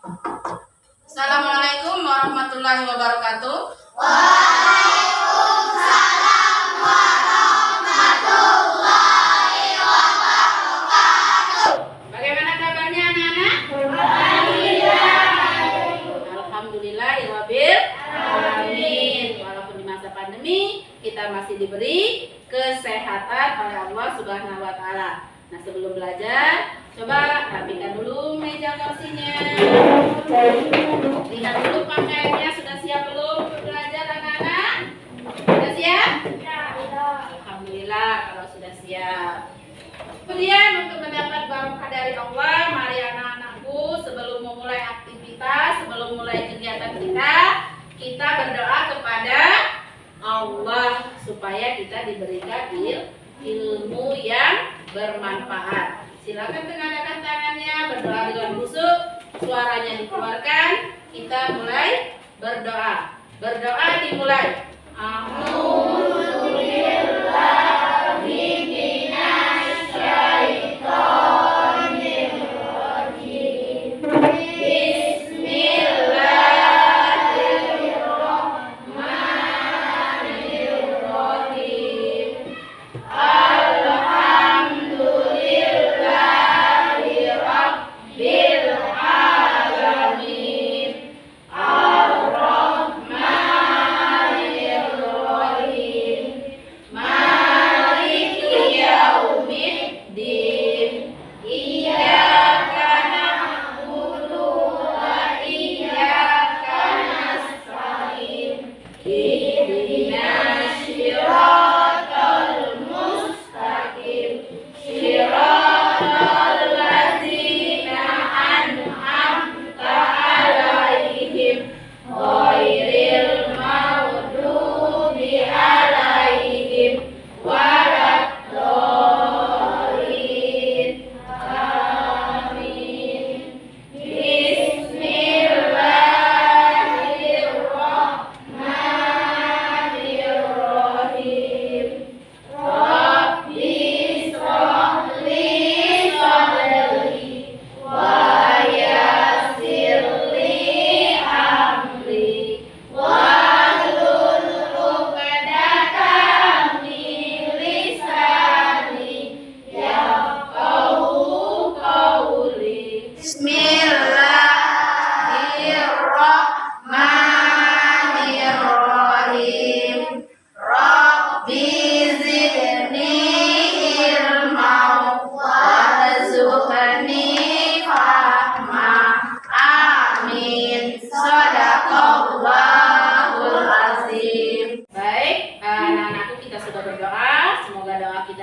Assalamualaikum warahmatullahi wabarakatuh. Waalaikumsalam warahmatullahi wabarakatuh. Bagaimana kabarnya anak-anak? Alhamdulillahirabbil alamin. Walaupun di masa pandemi kita masih diberi kesehatan oleh Allah Subhanahu wa taala. Nah, sebelum belajar, coba rapikan dulu meja kursinya. Lihat dulu pakaiannya, sudah siap belum untuk belajar anak-anak? Sudah siap? Alhamdulillah kalau sudah siap. Kemudian untuk mendapat barokah dari Allah, mari anak-anakku sebelum memulai aktivitas, sebelum mulai kegiatan kita berdoa kepada Allah supaya kita diberikan ilmu yang bermanfaat. Silakan tengadahkan tangannya, berdoa dengan khusyuk, suaranya dikeluarkan. Kita mulai berdoa. Berdoa dimulai.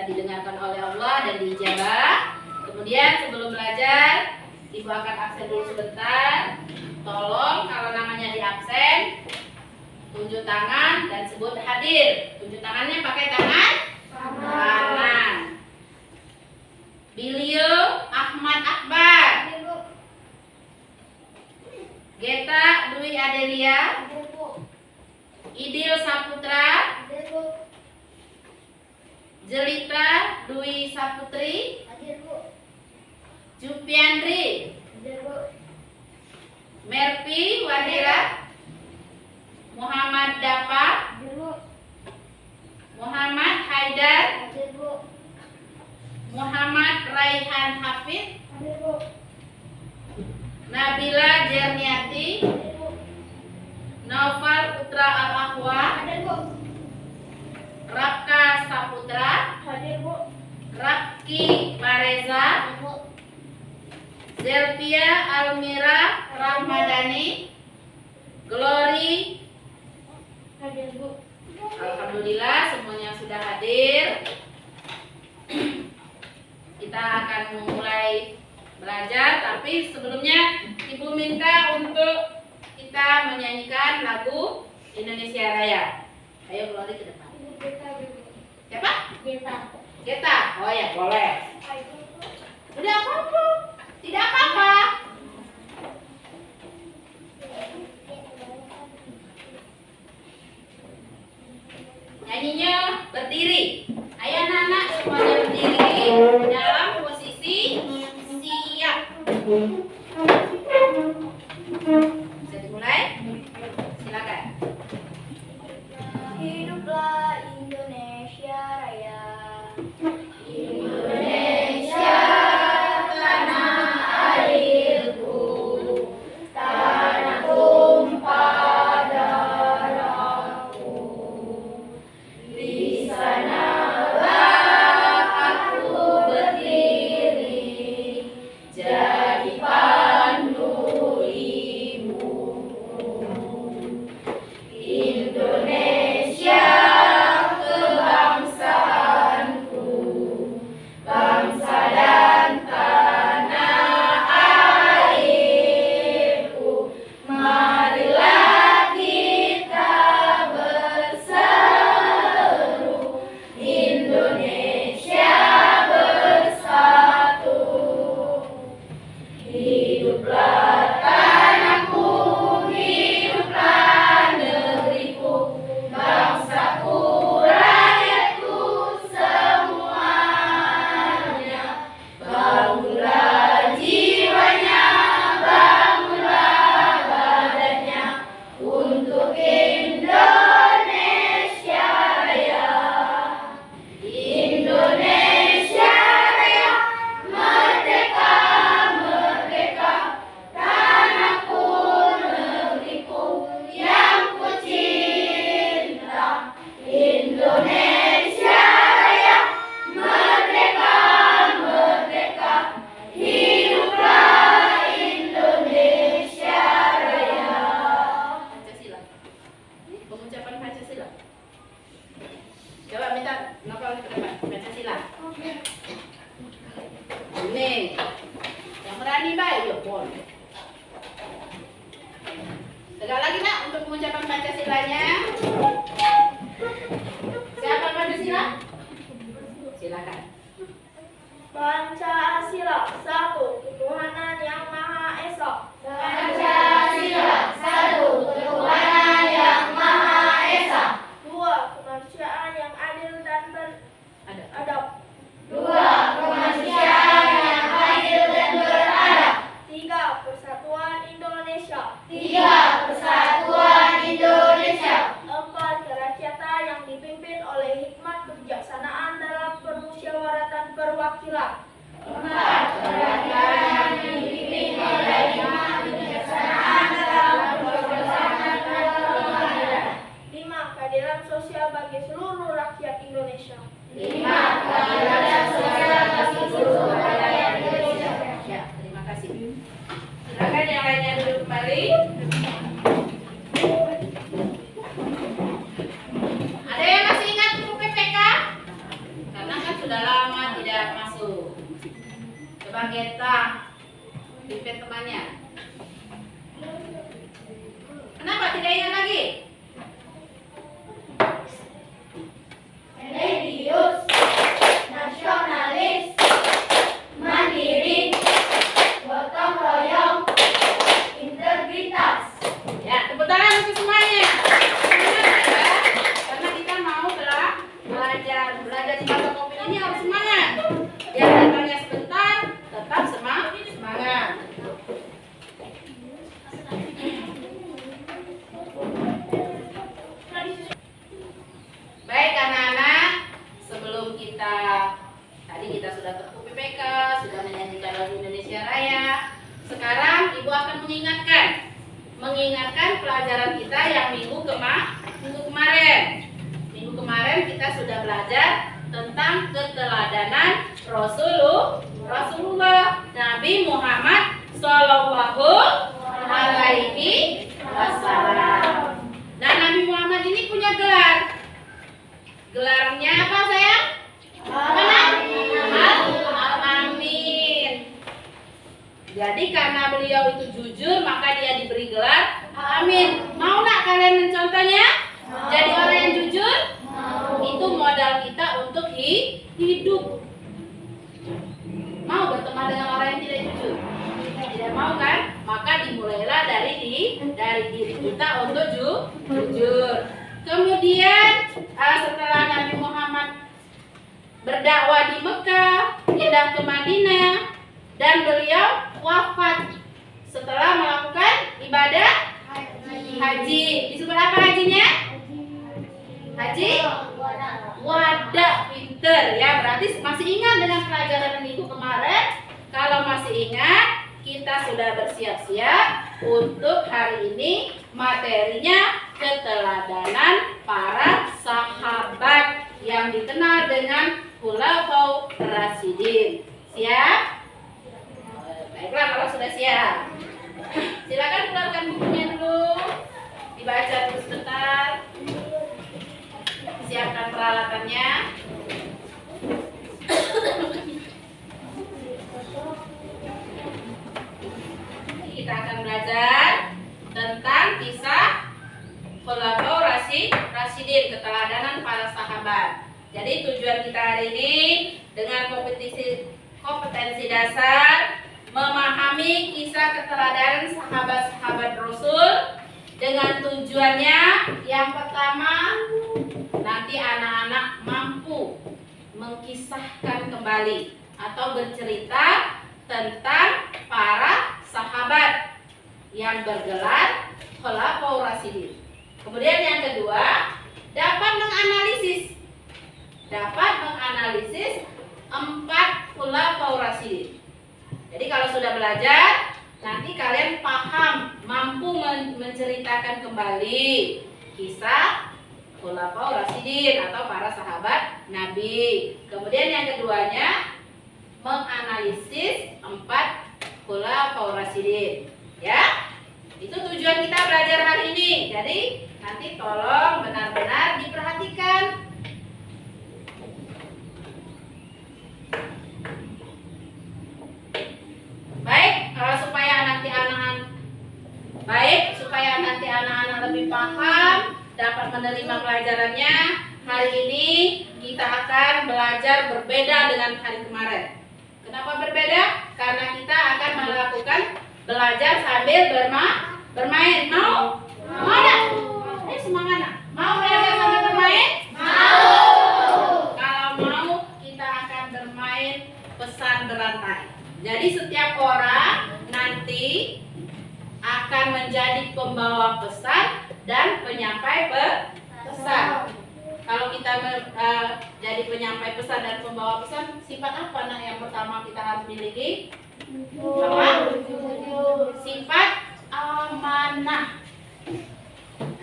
Didengarkan oleh Allah dan diijabah. Kemudian sebelum belajar, Ibu akan absen dulu sebentar. Tolong kalau namanya di absen, tunjuk tangan dan sebut hadir. Tunjuk tangannya pakai tangan kanan. Bilio Ahmad Akbar, Geta Dwi Adelia, Idil Saputra, Jelita Dwi Saputri, Jupiandri, Merpi Wadira, Muhammad Dapa, Muhammad Haidar, Muhammad Raihan Hafid, Nabila Jerniati, Naufal Putra Al-Akhwa, Raka Saputra, Rafki Pareza, Zelvia Almira Rahmadani, Glory. Alhamdulillah semuanya sudah hadir. Kita akan memulai belajar, tapi sebelumnya Ibu minta untuk kita menyanyikan lagu Indonesia Raya. Ayo Glory ke depan. Siapa? Geta. Oh ya, boleh. Udah apa-apa. Tidak apa-apa. Nyanyinya berdiri. Ayo anak-anak semuanya berdiri dalam posisi siap. pengucapan Pancasilanya. Siapa Pancasila? Silakan. Pancasila, 1. Ketuhanan yang Maha Esa. Pancasila, 1. Ketuhanan yang Maha Esa. 2. Kemanusiaan yang adil dan beradab. 2. Kemanusiaan yang adil dan beradab. 3. Persatuan Indonesia. 3. Persatuan Indonesia. 4. Kerakyatan yang dipimpin oleh hikmat kebijaksanaan dalam permusyawaratan perwakilan. 4. Kerakyatan yang dipimpin oleh hikmat kebijaksanaan dalam permusyawaratan perwakilan. 5. Keadilan sosial bagi seluruh rakyat Indonesia. 5. Keadilan sosial bagi seluruh rakyat Indonesia. Ya, terima kasih. Silakan yang lainnya duduk kembali. Ada yang masih ingat buku PPK? Karena kan sudah lama tidak masuk. Coba kita pimpin temannya. Kenapa tidak ingat lagi? Religius, nasionalis, mandiri, gotong royong, integritas. Ya, tepuk tangan untuk semuanya. Semangat ya. Karena kita mau belajar di mata kopi ini harus semangat. Yang datangnya sebentar, tetap semangat. Baik anak-anak, sebelum tadi kita sudah ke PPK, sudah menyanyikan lagu Indonesia Raya. Sekarang Ibu akan mengingatkan pelajaran kita yang minggu kemarin. Minggu kemarin kita sudah belajar tentang keteladanan Rasulullah Nabi Muhammad Shallallahu Alaihi Wasallam. Nah, Nabi Muhammad ini punya gelar. Gelarnya apa sayang? Al-Amin. Jadi karena beliau itu jujur, maka dia diberi gelar Amin. Mau nggak kalian mencontohnya? Jadi orang yang jujur? Itu modal kita untuk hidup. Mau berteman dengan orang yang tidak jujur? Tidak mau kan? Maka dimulailah dari diri kita untuk jujur. Kemudian setelah Nabi Muhammad berdakwah di Mekah, pindah ke Madinah, dan beliau wafat setelah melakukan ibadah haji. Disebut apa hajinya? Haji wada. Pinter ya, berarti masih ingat dengan pelajaran minggu kemarin. Kalau masih ingat, kita sudah bersiap-siap untuk hari ini. Materinya keteladanan para sahabat yang dikenal dengan Khulafaur Rasyidin. Siap? Baiklah, kalau sudah siap, silakan keluarkan bukunya dulu, dibaca dulu sebentar, siapkan peralatannya. Kita akan belajar tentang kisah Khulafaur Rasyidin, keteladanan para sahabat. Jadi tujuan kita hari ini dengan kompetensi dasar memahami kisah keteladanan sahabat-sahabat Rasul dengan tujuannya yang pertama, nanti anak-anak mampu mengkisahkan kembali atau bercerita tentang para sahabat yang bergelar Khulafaur Rasyidin. Kemudian yang kedua, dapat menganalisis 4 Khulafaur Rasyidin. Jadi kalau sudah belajar, nanti kalian paham, mampu menceritakan kembali kisah Khulafaur Rasyidin atau para sahabat Nabi. Kemudian yang keduanya, menganalisis 4 Khulafaur Rasyidin. Ya, itu tujuan kita belajar hari ini. Jadi nanti tolong benar-benar diperhatikan. Baik, supaya nanti anak-anak baik supaya nanti anak-anak lebih paham, dapat menerima pelajarannya. Hari ini kita akan belajar berbeda dengan hari kemarin. Kenapa berbeda? Karena kita akan melakukan belajar sambil bermain. Mau? Mau enggak? Semangat nak. Mau belajar sambil bermain? Mau. Kalau mau, kita akan bermain pesan berantai. Jadi setiap orang nanti akan menjadi pembawa pesan dan penyampai pesan. Kalau kita jadi penyampai pesan dan pembawa pesan, sifat apa nak yang pertama kita harus miliki? Apa? Sifat amanah.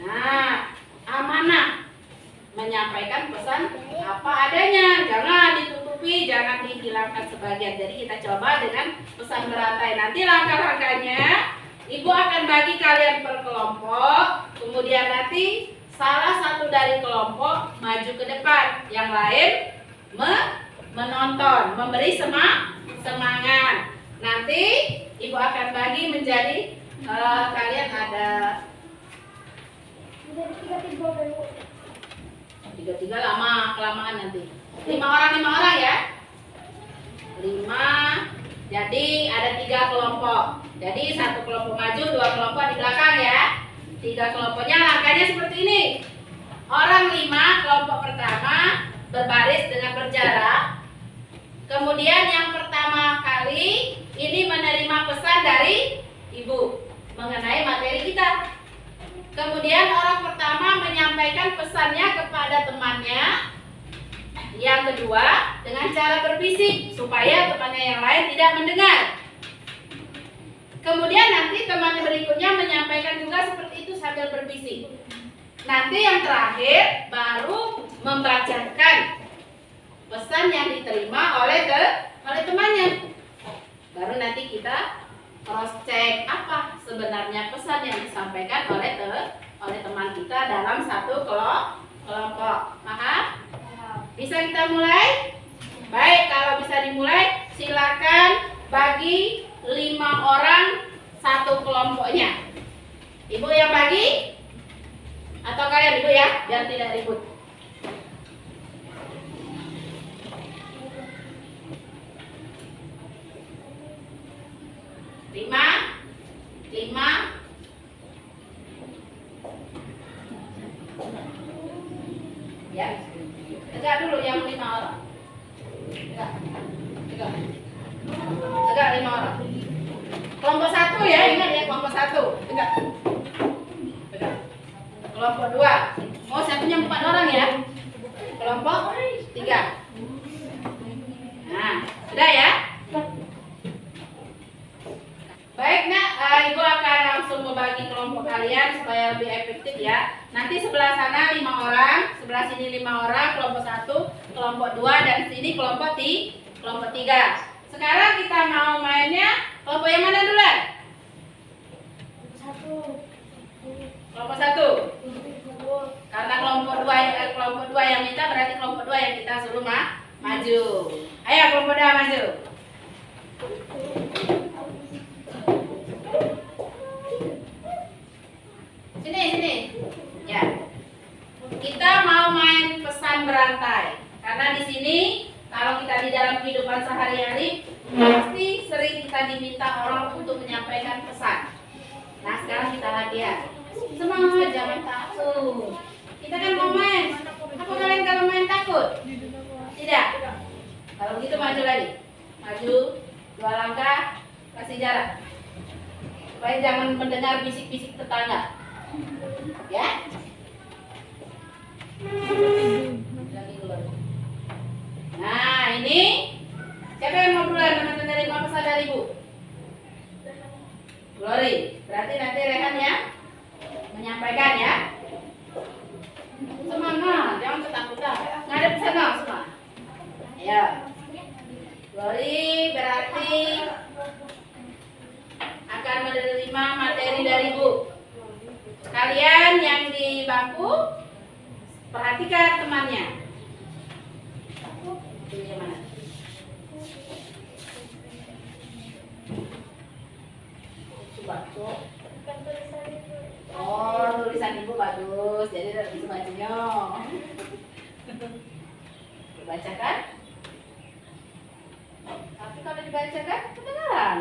Nah, amanah, menyampaikan pesan apa adanya, jangan ditutupi, jangan dihilangkan sebagian. Jadi kita coba dengan pesan berantai. Nanti langkah-langkahnya Ibu akan bagi kalian per kelompok, kemudian nanti salah satu dari kelompok maju ke depan, yang lain menonton, memberi semangat. Nanti Ibu akan bagi menjadi kalian ada 3 lama, kelamaan nanti. 5 orang ya. 5. Jadi ada 3 kelompok. Jadi 1 kelompok maju, 2 kelompok di belakang ya. 3 kelompoknya langkahnya seperti ini. Orang 5, kelompok pertama berbaris dengan berjarak. Kemudian yang pertama kali ini menerima pesan dari Ibu mengenai materi kita. Kemudian orang pertama menyampaikan pesannya kepada temannya. Yang kedua dengan cara berbisik supaya temannya yang lain tidak mendengar. Kemudian nanti teman berikutnya menyampaikan juga seperti itu sambil berbisik. Nanti yang terakhir baru membacakan pesan yang diterima oleh temannya. Baru nanti kita cross check apa sebenarnya pesan yang disampaikan oleh teman kita dalam satu kelompok. Paham? Bisa kita mulai? Baik, kalau bisa dimulai, silakan bagi 5 orang satu kelompoknya. Ibu yang bagi? Atau kalian Ibu ya, biar tidak ribut. Lima. Ya, tegak dulu yang 5 orang. Tegak. 5 orang. Kelompok 1 ya, ingat ya, kelompok 1. Tegak. Kelompok 2. Oh, satunya 4 orang ya. Kelompok 3. Nah, sudah ya? Baik nak, Ibu akan langsung membagi kelompok kalian supaya lebih efektif ya. Nanti sebelah sana 5 orang, sebelah sini 5 orang, kelompok 1, kelompok 2, dan sini kelompok 3. Sekarang kita mau mainnya kelompok yang mana duluan? Kelompok 1. Karena kelompok 2 yang minta, berarti kelompok 2 yang kita suruh maju. Ayo kelompok 2 maju. Sini. Ya. Kita mau main pesan berantai. Karena di sini kalau kita di dalam kehidupan sehari-hari pasti sering kita diminta orang untuk menyampaikan pesan. Nah, sekarang kita latihan. Semangat, jangan takut. Kita kan mau main. Apa kalian kalau main takut? Tidak. Kalau begitu maju lagi. Maju 2 langkah, kasih jarak. Supaya jangan mendengar bisik-bisik tetangga. Ya. Nah, ini siapa yang mau duluan menerima pesan dari Ibu? Glory. Berarti nanti Rehan ya menyampaikan ya. Semangat, jangan ketakutan. Ngadep sana semua. Ya. Glory berarti akan menerima materi dari Ibu. Kalian yang di bangku perhatikan temannya. Ini mana? Coba. jadi tidak bisa bacanya. Dibacakan? Tapi kalau dibacakan kedengaran.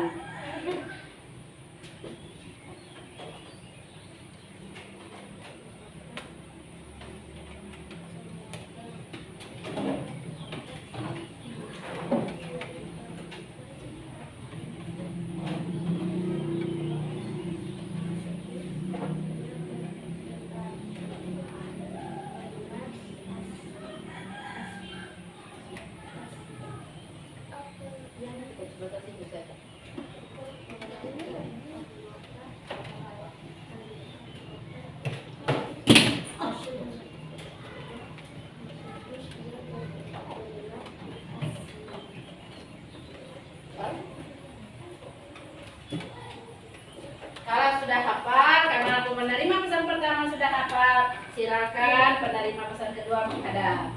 Kalau sudah hafal, karena penerima pesan pertama sudah hafal, silakan penerima pesan kedua menghadap.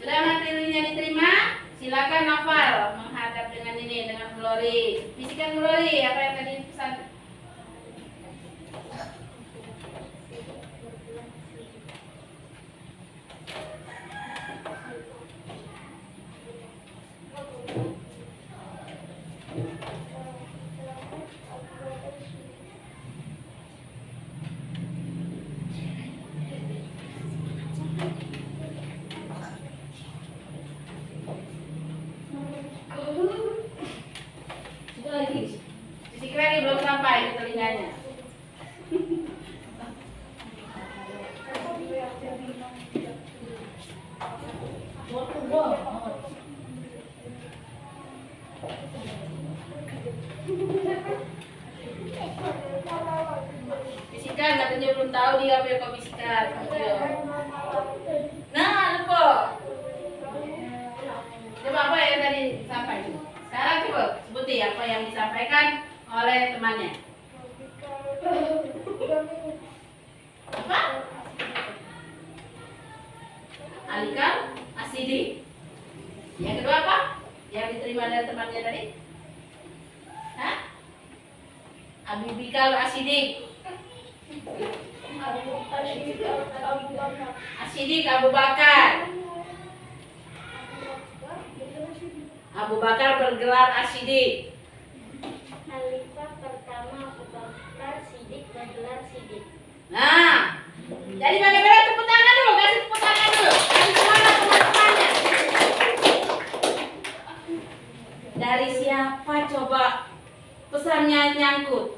Sudah materinya diterima, silakan hafal menghadap dengan ini, dengan Glory. Bisikan Glory apa yang tadi pesan. Itu lagi, bisik lagi belum sampai ke telinganya. Bisikan, katanya belum tahu dia apa yang kau bisikan. Nah, lupa. Coba apa yang tadi disampaikan? Sekarang coba sebuti apa yang disampaikan oleh temannya. Apa? Alikal asidik. Yang kedua apa? Yang diterima dari temannya tadi? Hah? Abibikal asidik. Asidik Abu Bakar. Abu Bakar bergelar asidik. Khalifah pertama Abu Bakar Siddiq bergelar Siddiq. Nah, jadi bagaimana tepuk tangan dulu, kasih tepuk tangan dulu, kasih semangat teman-temannya. Dari siapa coba pesannya nyangkut?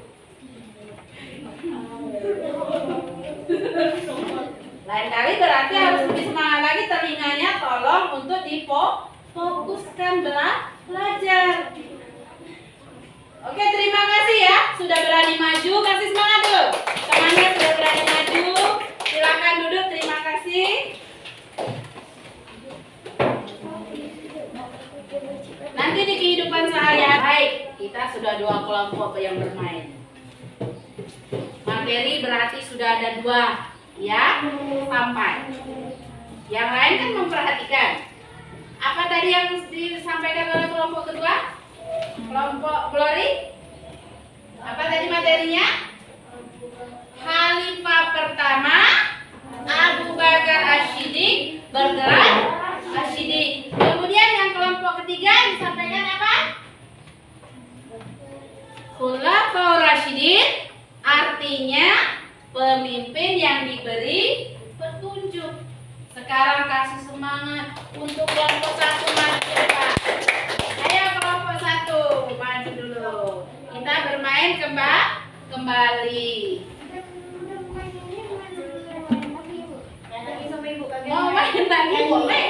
Lain kali berarti harus lebih semangat lagi, telinganya tolong untuk difokuskan belajar. Oke, terima kasih ya, sudah berani maju, kasih semangat dulu. Temannya sudah berani maju, silakan duduk, terima kasih. Nanti di kehidupan sehari-hari, baik, kita sudah 2 kelompok yang bermain. Materi berarti sudah ada 2, ya, sampai. Yang lain kan memperhatikan. Apa tadi yang disampaikan oleh kelompok kedua? Kelompok Glory? Apa tadi materinya? Khalifah pertama Abu Bakar As-Siddiq bergerak As-Siddiq. Kemudian yang kelompok ketiga disampaikan apa? Khulafaur Rasyidin, artinya pemimpin yang diberi petunjuk. Sekarang kasih semangat untuk kelompok 1 maju ke depan. Ayo kelompok 1 maju dulu. Kita bermain kembali. Mau main lagi boleh.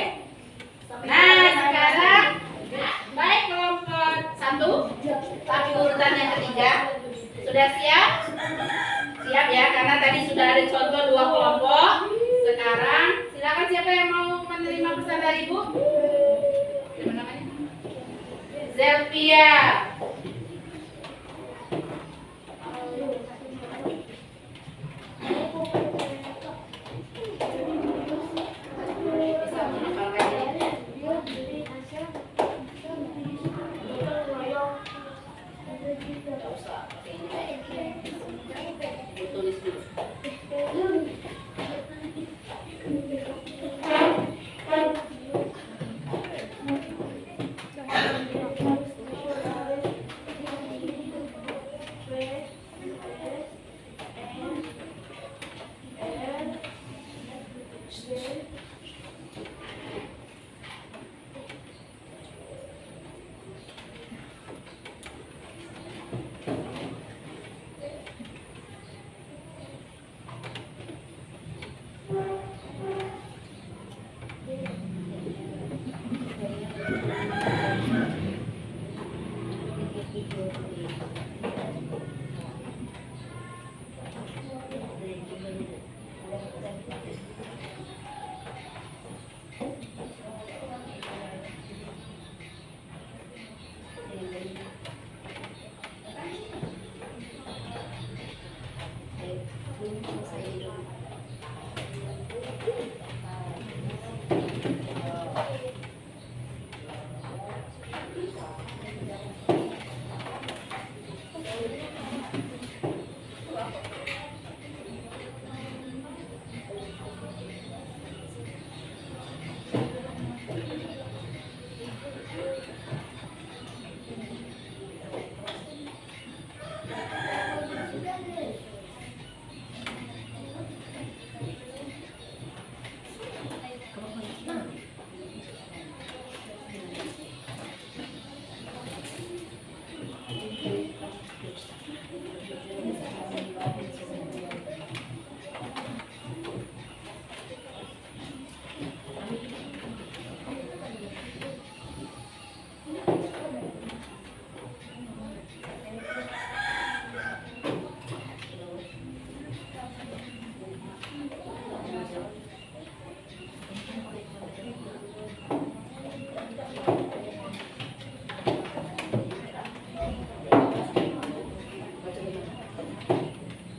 Nah, sekarang baik kelompok 1, tapi urutan yang ketiga sudah siap? Siap ya, karena tadi sudah ada contoh 2 kelompok. Sekarang silakan, siapa yang mau menerima pesan dari Ibu? Siapa namanya? Zelvia. Bisa menghafalkan ini? Tidak usah pakai ini. Ibu tulis dulu.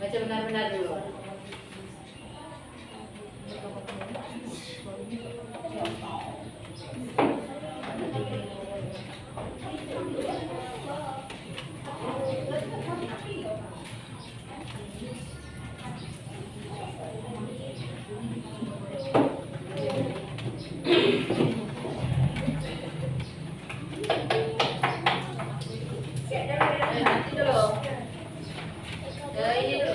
Baca benar-benar dulu. Nanti dulu. Ini dulu.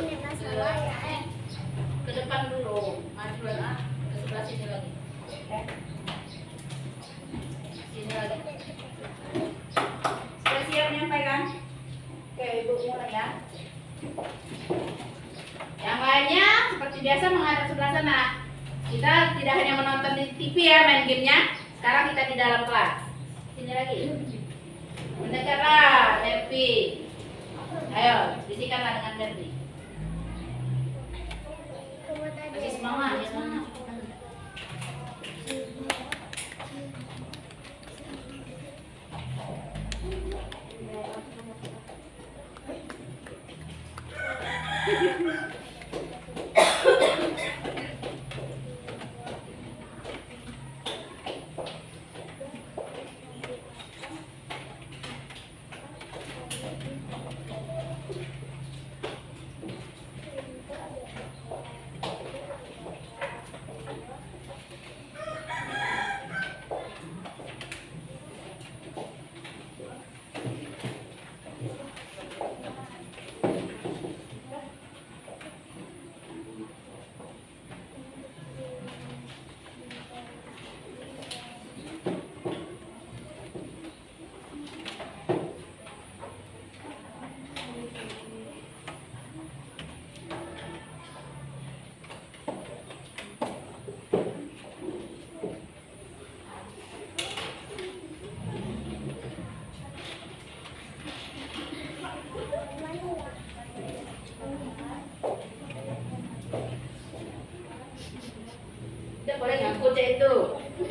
Ke depan dulu. Maju lagi. Ke sebelah sini lagi. Sini lagi. Sudah siap menyampaikan? Oke, Ibu mulai ya. Yang lainnya seperti biasa menghadap sebelah sana. Kita tidak hanya menonton di TV ya main gamenya. Sekarang kita di dalam kelas. Sini lagi. Mendekatlah, Devi. Ayo, bisikanlah dengan Devi. Kasih semangat, ya semangat. Boleh ngangkut ya itu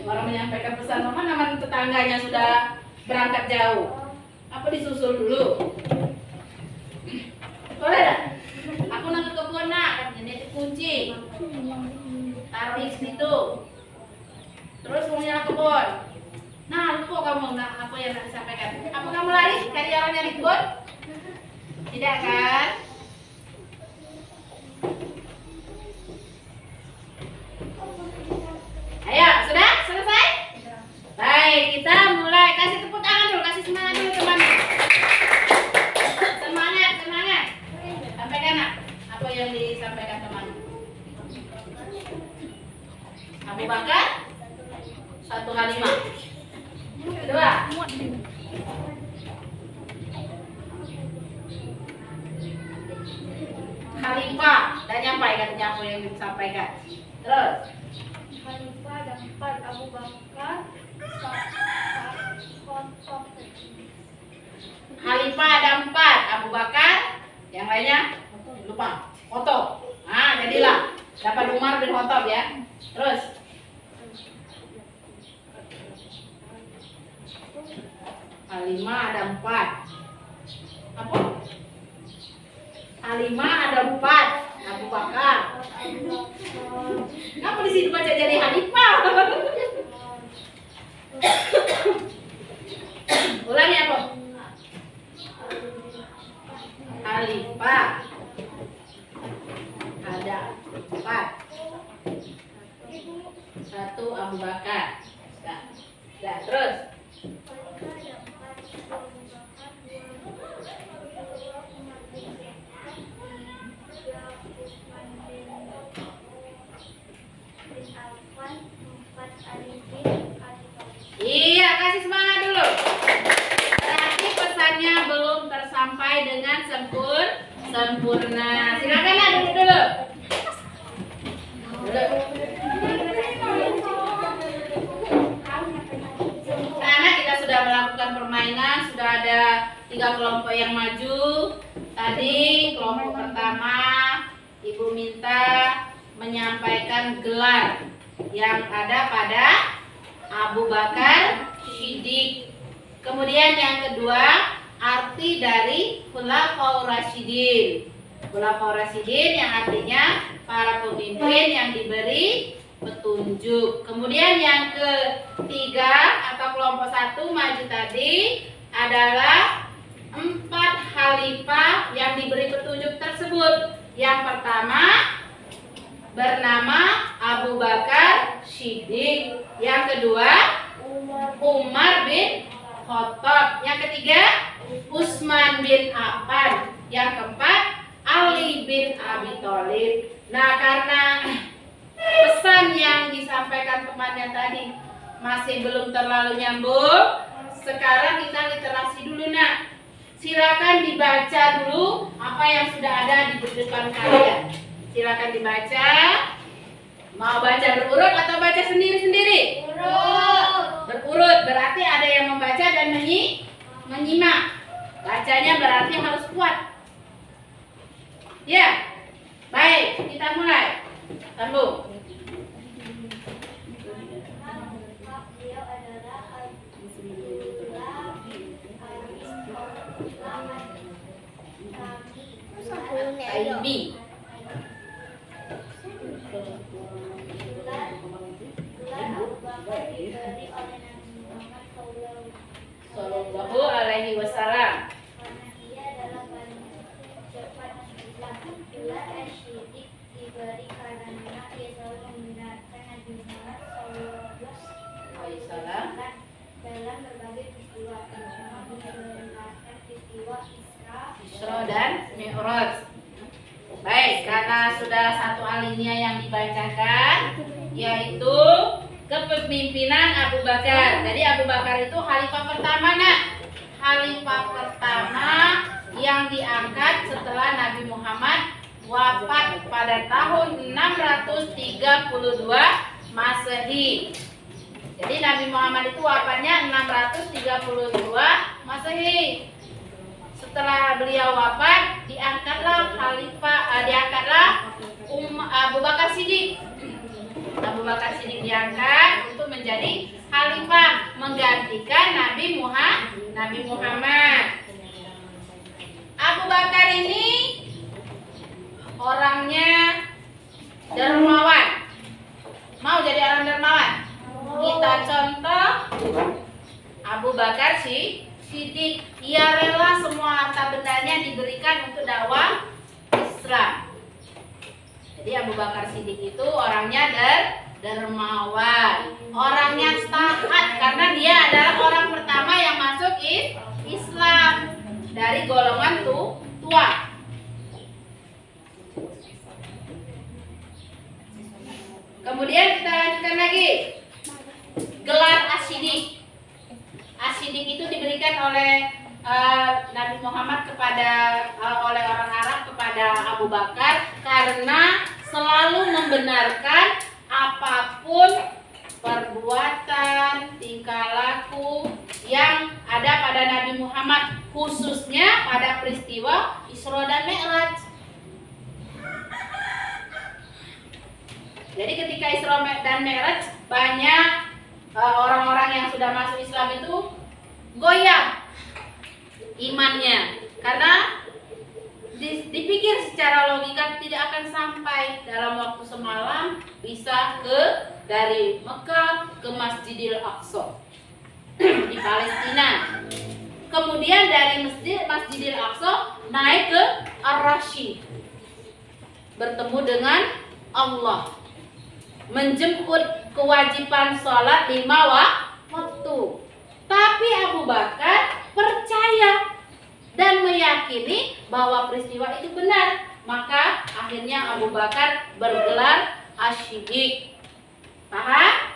orang menyampaikan pesan mama, nama tetangganya sudah berangkat jauh, apa disusul dulu? Boleh dah? Aku nak ke kebun nak, ini kunci, taruh di situ, terus mau nyala kebun. Nah lupa kamu nak apa yang nak disampaikan? Apa kamu lari cari orang nyari kebun? Tidak kan? Ayo, sudah? Selesai? Baik, kita mulai. Kasih tepuk tangan dulu, kasih semangat dulu teman. Semangat, semangat. Sampaikan nak, apa yang disampaikan teman? Abu Bakar 1H5. Kedua. Khalifah, dan nyampai katanya apa yang disampaikan. Terus. Khalifah dan 4 Abu Bakar. Khalifah ada 4 Abu Bakar, yang lainnya lupa. Khotob. Nah, jadilah dapat Umar bin Khattab ya. Terus Khalifah ada 4. Apa? Khalifah ada 4 Abu Abu Bakar. Kenapa di sini baca jadi Hanifah? Ulangi apa? Khalifah. Ada 4. 1 Abu Bakar. Nah, terus. Iya, kasih semangat dulu. Berarti pesannya belum tersampai dengan sempurna. Silakan lah dulu. Karena kita sudah melakukan permainan, sudah ada 3 kelompok yang maju. Tadi kelompok pertama, Ibu minta menyampaikan gelar yang ada pada Abu Bakar Siddiq. Kemudian yang kedua, arti dari Khulafaur Rasyidin. Khulafaur Rasyidin yang artinya para pemimpin yang diberi petunjuk. Kemudian yang ketiga atau kelompok 1 maju tadi adalah 4 khalifah yang diberi petunjuk tersebut. Yang pertama bernama Abu Bakar Siddiq. Yang kedua Umar bin Khattab. Yang ketiga Utsman bin Affan. Yang keempat Ali bin Abi Thalib. Nah, karena pesan yang disampaikan temannya tadi masih belum terlalu nyambung, sekarang kita literasi dulu, Nak. Silakan dibaca dulu apa yang sudah ada di depan kalian. Silakan dibaca. Mau baca berurut atau baca sendiri-sendiri? Berurut, berarti ada yang membaca dan menyimak. Bacanya berarti harus kuat. Ya, baik, kita mulai. Sambung. Taibi. Sallallahu alaihi wasallam. Diberi karena ia selalu membenarkan Nabi Muhammad SAW dalam berbagai peristiwa, terutama membenarkan peristiwa Isra dan Mi'raj. Baik, karena sudah satu alinea yang dibacakan, yaitu kepemimpinan Abu Bakar. Jadi Abu Bakar itu khalifah pertama, Nak. Khalifah pertama yang diangkat setelah Nabi Muhammad wafat pada tahun 632 Masehi. Jadi Nabi Muhammad itu wafatnya 632 Masehi. Setelah beliau wafat, diangkatlah Abu Bakar Siddiq. Abu Bakar Siddiq diangkat untuk menjadi khalifah menggantikan Nabi Muhammad. Abu Bakar ini orangnya dermawan. Mau jadi orang dermawan? Kita contoh Abu Bakar Siddiq. Ia rela semua harta bendanya diberikan untuk dakwah Islam. Jadi Abu Bakar Siddiq itu orangnya dermawan, orangnya taat karena dia adalah orang pertama yang masuk Islam dari golongan tua. Kemudian kita lanjutkan lagi. Gelar As-Siddiq. As-Siddiq itu diberikan oleh Nabi Muhammad oleh orang Arab kepada Abu Bakar karena selalu membenarkan apapun perbuatan, tingkah laku yang ada pada Nabi Muhammad, khususnya pada peristiwa Isra dan Mi'raj. Jadi ketika Isra dan Mi'raj, banyak orang-orang yang sudah masuk Islam itu goyah imannya karena dipikir secara logika tidak akan sampai dalam waktu semalam bisa dari Mekah ke Masjidil Aqsa di Palestina. Kemudian dari Masjidil Aqsa naik ke Ar-Rasy, bertemu dengan Allah, menjemput kewajiban sholat 5 waktu. Tapi Abu Bakar percaya dan meyakini bahwa peristiwa itu benar. Maka akhirnya Abu Bakar bergelar Asy-Siddiq. Paham?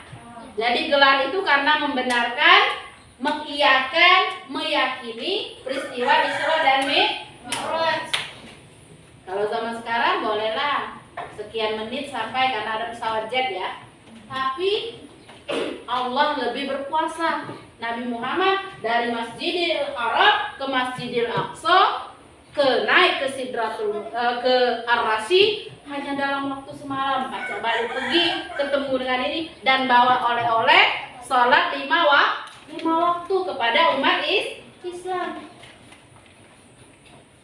Jadi gelar itu karena membenarkan, mengiyakan, meyakini peristiwa Isra dan Mi'raj. Kalau zaman sekarang bolehlah sekian menit sampai karena ada pesawat jet ya. Tapi Allah lebih berkuasa. Nabi Muhammad dari Masjidil Haram ke Masjidil Aqsa, naik ke ke Ar-Rasy hanya dalam waktu semalam. Baca balik pergi ketemu dengan ini dan bawa oleh-oleh, sholat 5 waktu kepada umat Islam.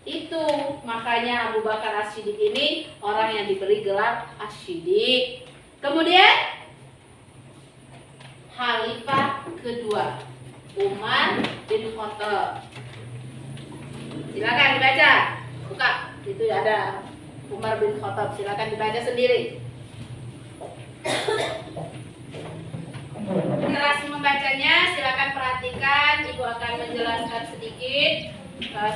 Itu makanya Abu Bakar Asy-Siddiq ini orang yang diberi gelar Asy-Siddiq. Kemudian Khalifah kedua, Umar bin Khattab. Silakan dibaca. Buka, itu ada Umar bin Khattab. Silakan dibaca sendiri. Generasi membacanya, silakan perhatikan. Ibu akan menjelaskan sedikit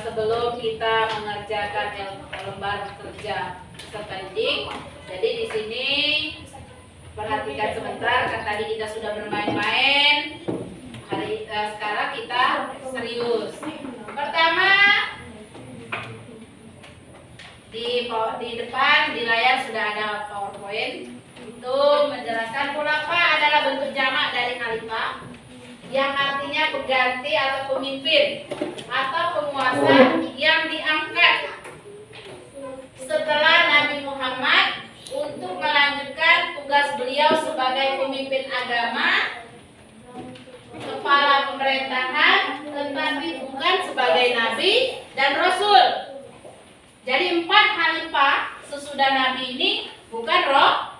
sebelum kita mengerjakan lembar kerja peserta didik. Jadi di sini perhatikan sebentar, kan tadi kita sudah bermain-main. Sekarang kita serius. Pertama, di depan di layar sudah ada PowerPoint. Itu menjelaskan khulafa adalah bentuk jamak dari khalifah, yang artinya pengganti atau pemimpin atau penguasa yang diangkat setelah Nabi Muhammad untuk melanjutkan tugas beliau sebagai pemimpin agama, kepala pemerintahan, tetapi bukan sebagai nabi dan rasul. Jadi 4 khalifah sesudah nabi ini bukan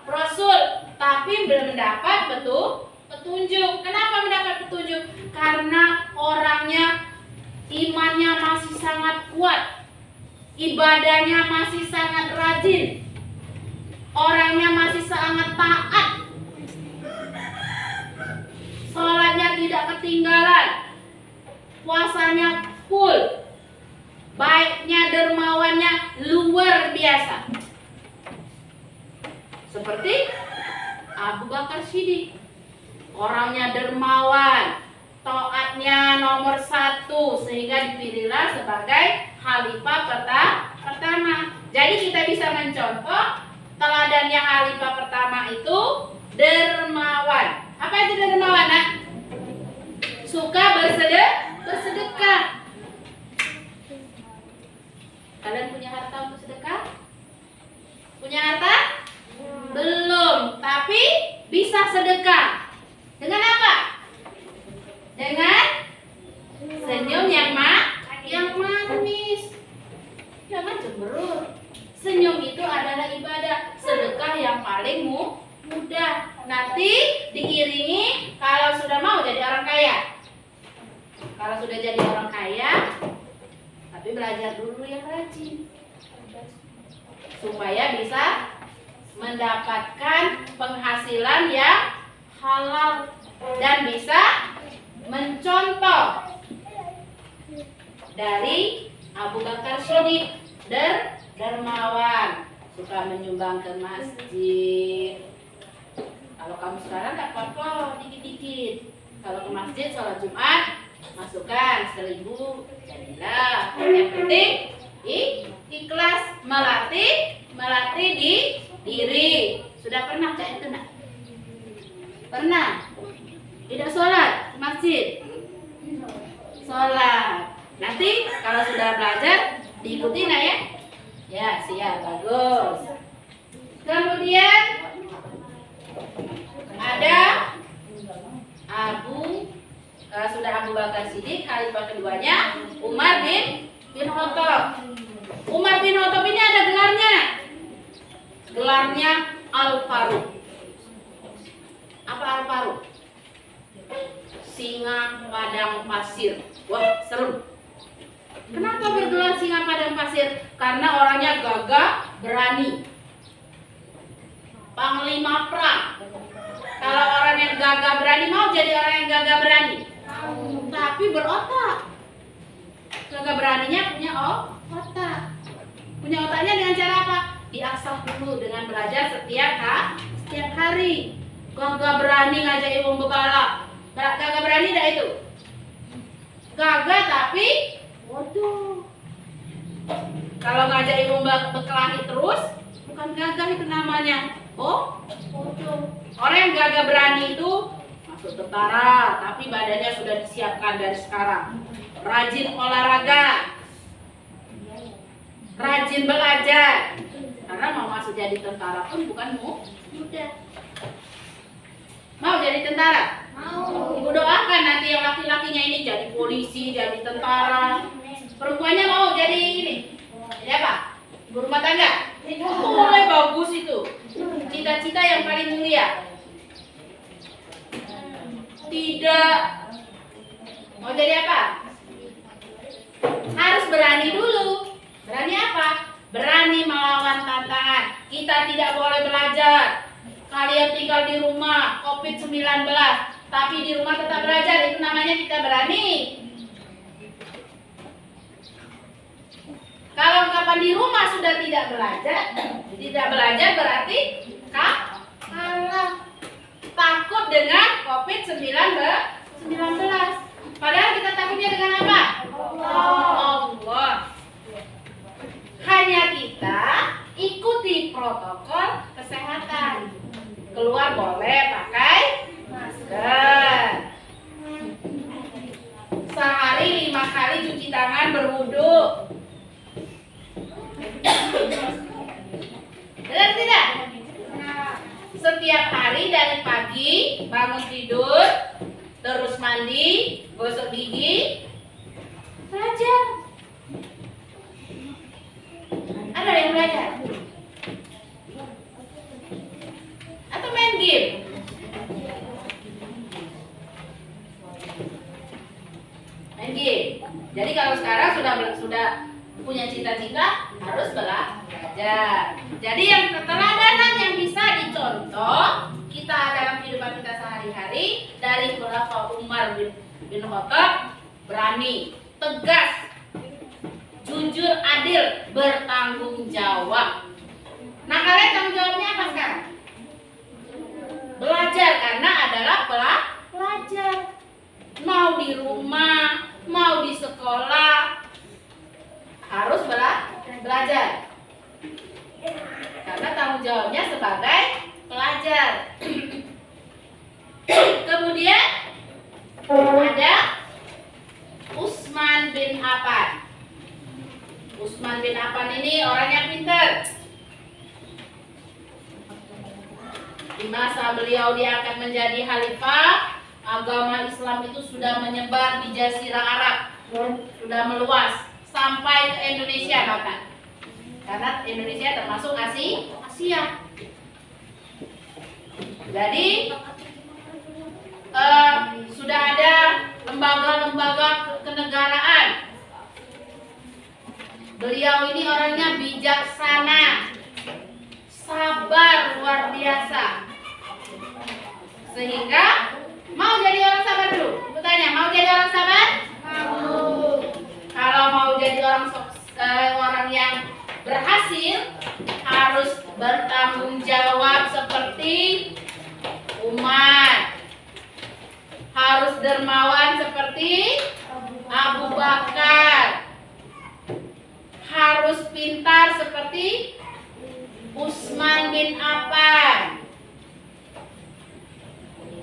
rasul, tapi mendapat petunjuk. Kenapa mendapat petunjuk? Karena orangnya imannya masih sangat kuat, ibadahnya masih sangat rajin, orangnya masih sangat taat, sholatnya tidak ketinggalan, puasanya full, baiknya dermawannya luar biasa. Seperti Abu Bakar Siddiq, orangnya dermawan, taatnya nomor 1, sehingga dipilihlah sebagai khalifah pertama. Jadi kita bisa mencontoh teladannya khalifah pertama itu dermawan. Apa itu dermawan, nak? Suka bersedekah. Kalian punya harta untuk sedekah? Punya harta? Belum, tapi bisa sedekah. Dengan apa? Dengan senyum yang manis. Jangan cemberut. Senyum itu adalah ibadah, sedekah yang paling mudah. Nanti diiringi kalau sudah mau jadi orang kaya. Kalau sudah jadi orang kaya, tapi belajar dulu yang rajin, supaya bisa mendapatkan penghasilan yang halal dan bisa mencontoh dari Abu Bakar Siddiq, dermawan, suka menyumbang ke masjid. Kalau kamu sekarang nggak apa-apa, dikit-dikit. Kalau ke masjid sholat Jumat, masukkan 1.000, jadilah. Yang penting ikhlas, melatih di diri. Sudah pernah cak itu, nak? Pernah? Tidak sholat masjid? Sholat. Nanti kalau sudah belajar diikuti, nak ya? Ya, siap, bagus. Kemudian ada sudah Abu Bakar Siddiq, khalifah keduanya Umar bin Khattab. Umar bin Khattab ini ada gelarnya. gelarnya Al-Faruq. Apa Al-Faruq? Singa padang pasir. Wah, seru. Kenapa bergelar singa padang pasir? Karena orangnya gagah berani. Panglima perang. Kalau orang yang gagah berani, mau jadi orang yang gagah berani? Tapi berotak. Gagah beraninya punya otak. Punya otaknya dengan cara apa? Diasah dulu dengan belajar setiap hari. Gagah berani ngajak ibu bebalap. Gagah berani dah itu. Gagah tapi bodoh. Kalau ngajak ibu berkelahi terus, bukan gagah itu namanya. Bodoh. Orang yang gagah berani itu masuk tentara, tapi badannya sudah disiapkan dari sekarang. Rajin olahraga, rajin belajar. Karena mau masuk jadi tentara pun bukan mudah. Mau jadi tentara? Mau. Ibu doakan nanti yang laki-lakinya ini jadi polisi, jadi tentara. Perempuannya mau jadi ini. Jadi apa? Ibu rumah tangga. Mulai bagus itu. Cita-cita yang paling mulia. Tidak. Mau jadi apa? Harus berani dulu. Berani apa? Berani melawan tantangan. Kita tidak boleh belajar. Kalian tinggal di rumah, COVID-19, tapi di rumah tetap belajar, itu namanya kita berani. Kalau kapan di rumah sudah tidak belajar berarti kalah. Takut dengan COVID-19. Padahal kita takutnya dengan apa? Allah. Hanya kita ikuti protokol kesehatan. Keluar boleh pakai masker. Sehari 5 kali cuci tangan, berwudu. Benar tidak? Setiap hari dari pagi bangun tidur, terus mandi, gosok gigi, belajar. Ada yang belajar? Atau main game? Main game. Jadi kalau sekarang sudah punya cita-cita, harus belajar. Jadi yang keteladanan yang bisa dicontoh kita dalam kehidupan kita sehari-hari dari Khulafaur Umar bin Khattab, berani, tegas, jujur, adil, bertanggung jawab. Nah, kalian tanggung jawabnya apa sekarang? Belajar, karena adalah pelajar. Mau di rumah, mau di sekolah, harus belajar. Karena tanggung jawabnya sebagai pelajar. Kemudian ada Utsman bin Affan. Utsman bin Affan ini orangnya pintar. Di masa beliau diangkat menjadi khalifah, agama Islam itu sudah menyebar di Jazirah Arab, sudah meluas sampai ke Indonesia bahkan. Karena Indonesia termasuk Asia. Jadi sudah ada lembaga-lembaga kenegaraan. Beliau ini orangnya bijaksana, sabar luar biasa. Sehingga mau jadi orang sabar dulu. Aku tanya, mau jadi orang sabar? Mau. Kalau mau jadi orang yang berhasil, harus bertanggung jawab seperti Umar. Harus dermawan seperti Abu Bakar. Harus pintar seperti Utsman bin Affan.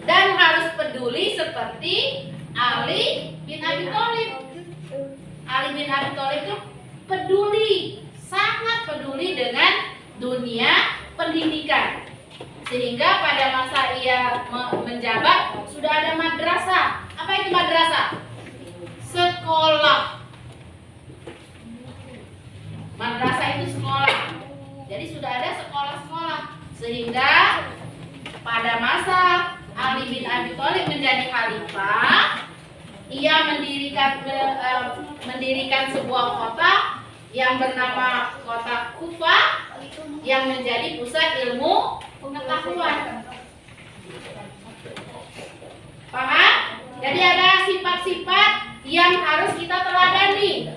Dan harus peduli seperti Ali bin Abi Thalib. Ali bin Abi Thalib itu peduli, sangat peduli dengan dunia pendidikan. Sehingga pada masa ia menjabat sudah ada madrasah. Apa itu madrasah? Sekolah. Madrasah itu sekolah. Jadi sudah ada sekolah-sekolah. Sehingga pada masa Ali bin Abi Thalib menjadi khalifah, ia mendirikan sebuah kota yang bernama kota Kufah yang menjadi pusat ilmu pengetahuan. Paham? Jadi ada sifat-sifat yang harus kita teladani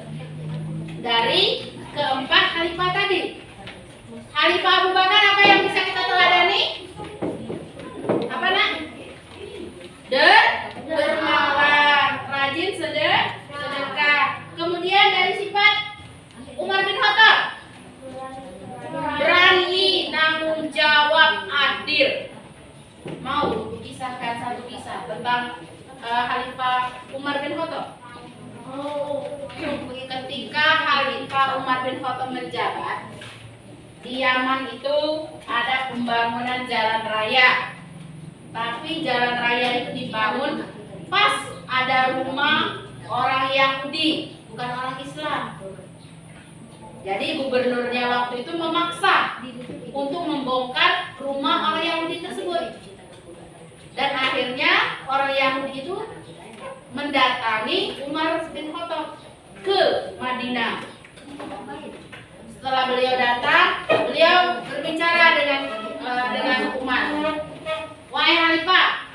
dari keempat khalifah tadi. Khalifah Abu Bakar apa yang bisa kita teladani? Apa nak? Dermawan, rajin sedekah. Kemudian dari sifat Umar bin Khattab, berani, tanggung jawab, adil. Mau kisahkan satu kisah tentang Khalifah Umar bin Khattab? Ketika Khalifah Umar bin Khattab menjabat, di Yaman itu ada pembangunan jalan raya. Tapi jalan raya itu dibangun pas ada rumah orang Yahudi, bukan orang Islam. Jadi gubernurnya waktu itu memaksa untuk membongkar rumah orang Yahudi tersebut. Dan akhirnya orang Yahudi itu mendatangi Umar bin Khattab ke Madinah. Setelah beliau datang, beliau berbicara dengan Umar. Wahai Khalifah,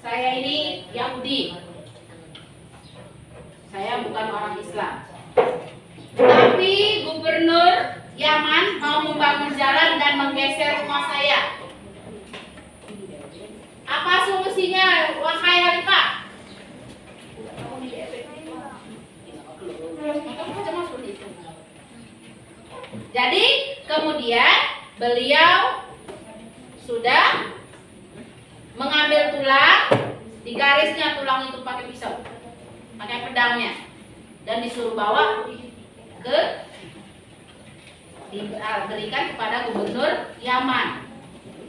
saya ini Yahudi. Saya bukan orang Islam. Tapi gubernur Yaman mau membangun jalan dan menggeser rumah saya. Apa solusinya, wahai Khalifah? Jadi kemudian beliau sudah mengambil tulang, digarisnya tulang itu pakai pisau, pakai pedangnya, dan disuruh bawa diberikan kepada gubernur Yaman.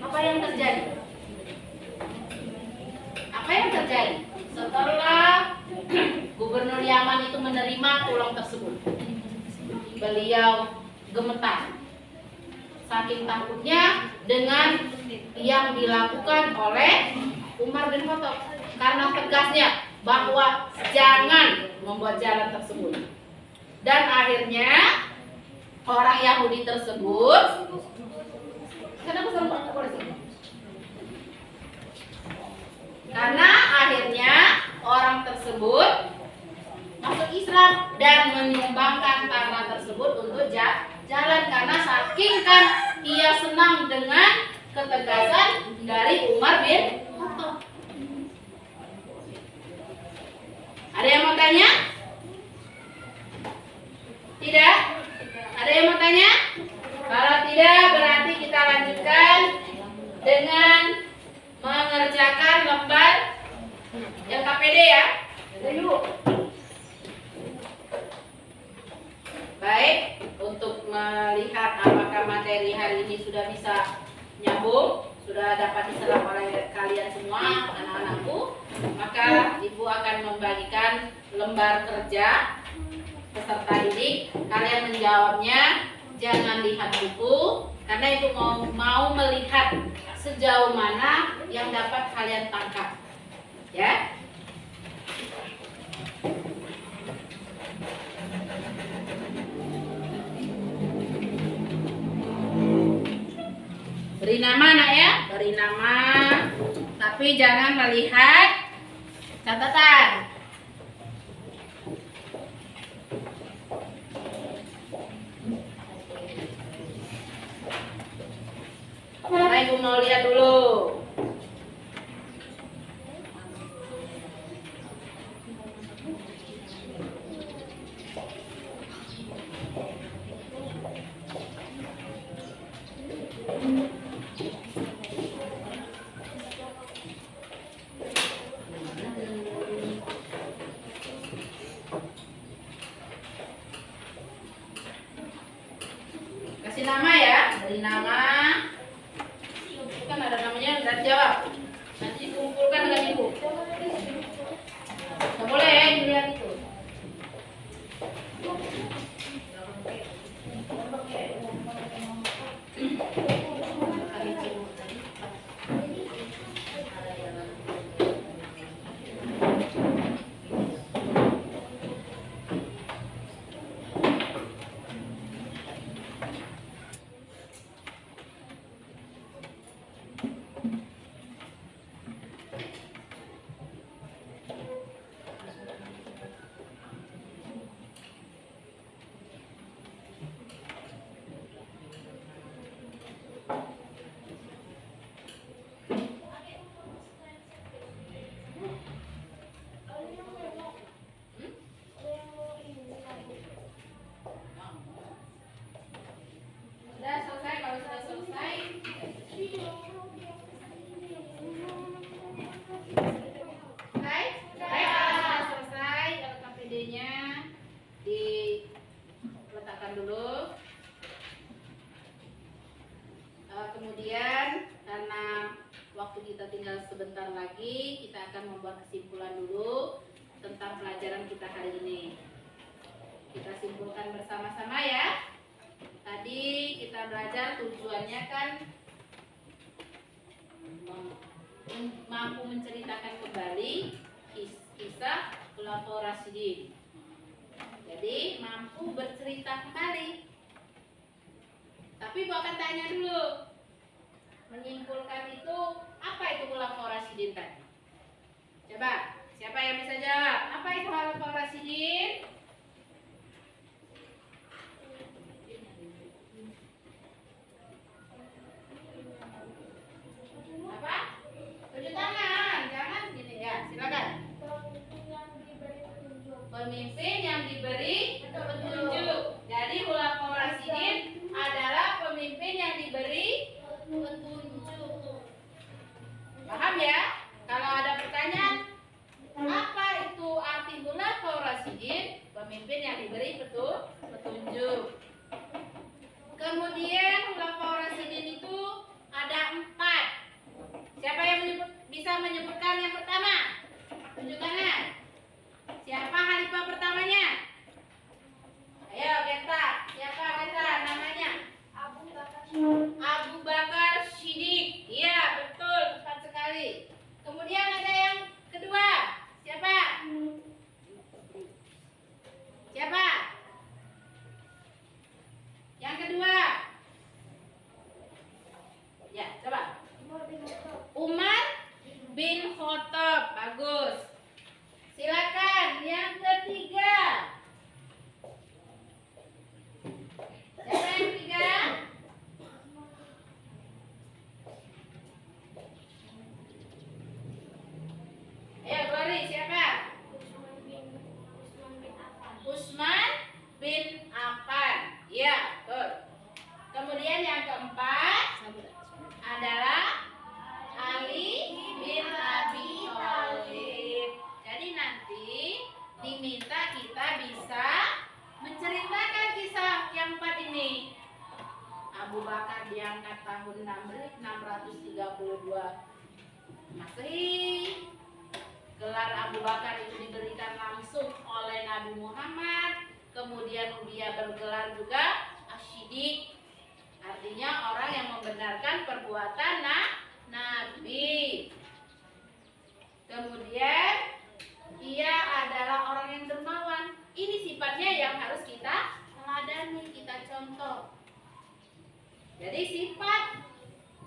Apa yang terjadi? Apa yang terjadi? Setelah gubernur Yaman itu menerima tulang tersebut, beliau gemetar, saking takutnya dengan yang dilakukan oleh Umar bin Khattab, karena tegasnya bahwa jangan membuat jalan tersebut. Dan akhirnya orang Yahudi tersebut, karena akhirnya orang tersebut masuk Islam dan menyumbangkan tanah tersebut untuk jalan, karena saking kan ia senang dengan ketegasan dari Umar bin Khattab. Ada yang mau tanya? Tidak? Ada yang mau tanya? Kalau tidak, berarti kita lanjutkan dengan mengerjakan lembar yang KPD ya. Yuk. Baik, untuk melihat apakah materi hari ini sudah bisa nyambung, sudah dapat diserap oleh kalian semua, anak-anakku, maka Ibu akan membagikan lembar kerja peserta didik. Kalian menjawabnya jangan lihat buku, karena Ibu mau melihat sejauh mana yang dapat kalian tangkap, ya. Beri nama nak ya, beri nama, tapi jangan melihat catatan. Nah, Ibu mau lihat dulu. Kasih nama ya, beri nama. Kan ada namanya dan jawab. Nanti kumpulkan dengan Ibu. Nggak boleh ya dilihat itu. Kali Kemudian karena waktu kita tinggal sebentar lagi, kita akan membuat kesimpulan dulu tentang pelajaran kita hari ini. Kita simpulkan bersama-sama ya. Tadi kita belajar tujuannya kan mampu menceritakan kembali kisah Khulafaur Rasyidin. Jadi mampu bercerita kembali. Tapi Bu akan tanya dulu, menyimpulkan itu apa itu Khulafaur Rasyidin tadi? Coba, siapa yang bisa jawab? Apa itu Khulafaur Rasyidin? Apa? Tunjuk tangan, jangan gini ya. Silakan. Pemimpin yang diberi petunjuk. Jadi Khulafaur Rasyidin adalah pemimpin yang diberi petunjuk. Paham ya? Kalau ada pertanyaan, apa itu arti Khulafaur Rasyidin? Pemimpin yang diberi petunjuk. Kemudian Khulafaur Rasyidin itu ada 4. Siapa yang bisa menyebutkan yang pertama? Tunjuk tangan. Siapa khalifah pertamanya? Ayo Genta. Siapa Genta namanya? Abu Bakar Siddiq. Iya betul, tepat sekali. Kemudian ada yang kedua. Siapa? Siapa? Yang kedua. Ya, coba. Umar bin Khattab. Bagus. Silakan yang ketiga. Siapa yang ketiga? Ayo Glory, siapa? Utsman bin Affan. Iya, betul. Kemudian yang keempat adalah Ali bin Abi Thalib. Jadi nanti diminta kita bisa menceritakan kisah yang 4 ini. Abu Bakar diangkat tahun 632 Masehi. Gelar Abu Bakar itu diberikan langsung oleh Nabi Muhammad. Kemudian dia bergelar juga Asy-Siddiq. Artinya orang yang membenarkan perbuatan Nabi. Kemudian dia adalah orang yang dermawan. Ini sifatnya yang harus kita teladani, kita contoh. Jadi sifat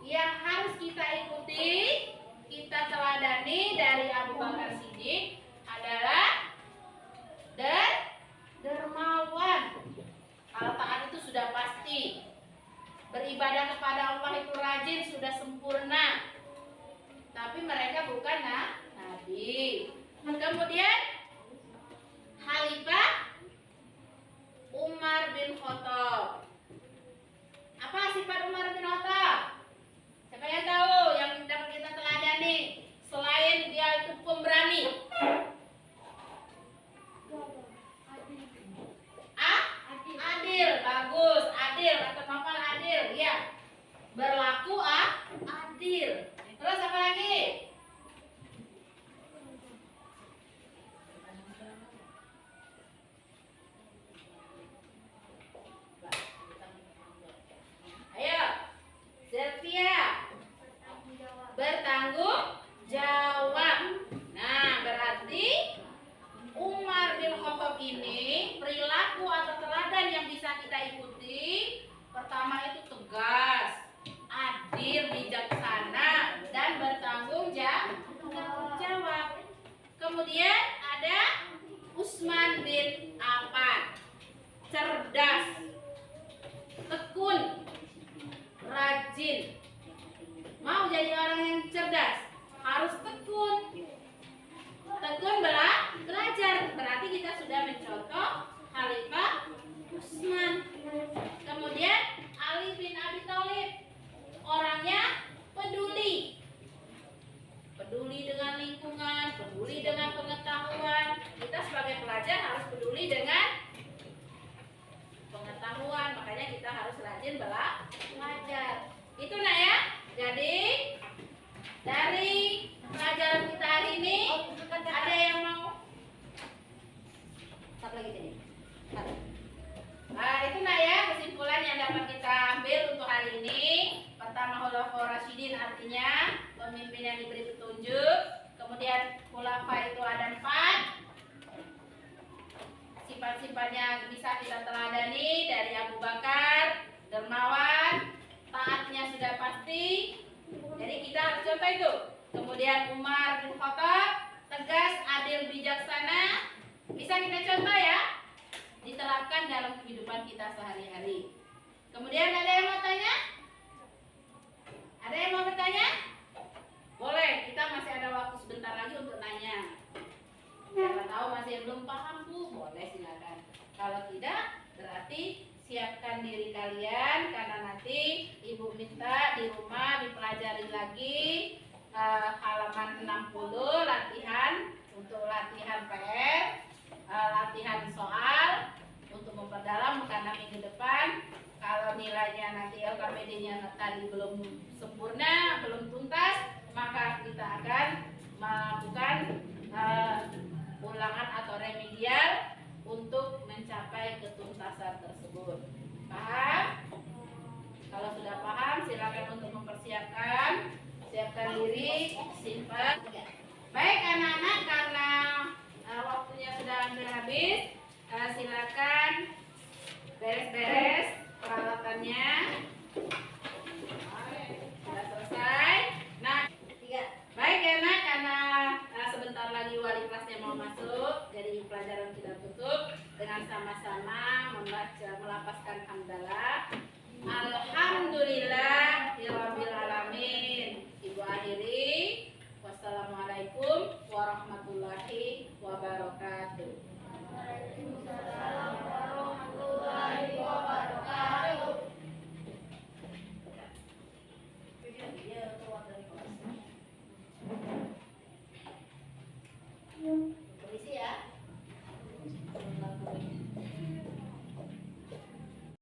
yang harus kita ikuti, kita teladani dari Abu Bakar Siddiq adalah dermawan. Kalau taat itu sudah pasti. Beribadah kepada Allah itu rajin, sudah sempurna. Tapi mereka bukan nabi. Kemudian Khalifah Umar bin Khattab. Apa sifat Umar bin Khattab? Siapa yang tahu yang dapat kita teladani? Selain dia itu pemberani. Adil, bagus. Adil, kata Novel adil, ya. Berlaku adil. Terus apa lagi? Ayo, Sylvia. Bertanggung jawab. Nah, berarti Umar bin Khattab ini perilaku atau teladan yang bisa kita ikuti. Pertama itu tegas, adil, bijaksana, dan bertanggung jawab. Kemudian ada Utsman bin Affan, cerdas, tekun, rajin. Mau jadi orang yang cerdas harus tekun. Tekun belajar. Berarti kita sudah mencontoh Khalifah Utsman. Kemudian Ali bin Abi Thalib, orangnya peduli. Peduli dengan lingkungan, peduli dengan pengetahuan. Kita sebagai pelajar harus peduli dengan pengetahuan. Makanya kita harus rajin belajar. Itu nak ya. Jadi dari pelajaran kita hari ini ada yang mau satu lagi sini. Nah, itu nak ya kesimpulan yang dapat kita ambil untuk hari ini. Pertama, khulafaur rasyidin artinya pemimpin yang diberi petunjuk. Kemudian khulafa itu ada 4. Sifat-sifatnya bisa kita teladani dari Abu Bakar, dermawan, taatnya sudah pasti. Jadi kita harus contoh itu. Kemudian Umar bin Khattab, tegas, adil, bijaksana. Bisa kita contoh ya. Diterapkan dalam kehidupan kita sehari-hari. Kemudian ada yang mau tanya? Ada yang mau bertanya? Boleh, kita masih ada waktu sebentar lagi untuk nanya. Siapa tahu masih belum paham Bu, boleh silakan. Kalau tidak, berarti siapkan diri kalian karena nanti Ibu minta di rumah dipelajari lagi halaman 60 latihan untuk latihan PR, latihan soal untuk memperdalam karena minggu depan kalau nilainya nanti LKPD-nya tadi belum sempurna, belum tuntas, maka kita akan melakukan ulangan atau remedial untuk mencapai ketuntasan tersebut. Paham? Kalau sudah paham, silakan untuk mempersiapkan, siapkan diri, simpan. Baik anak-anak, karena waktunya sudah hampir habis, silakan beres-beres peralatannya.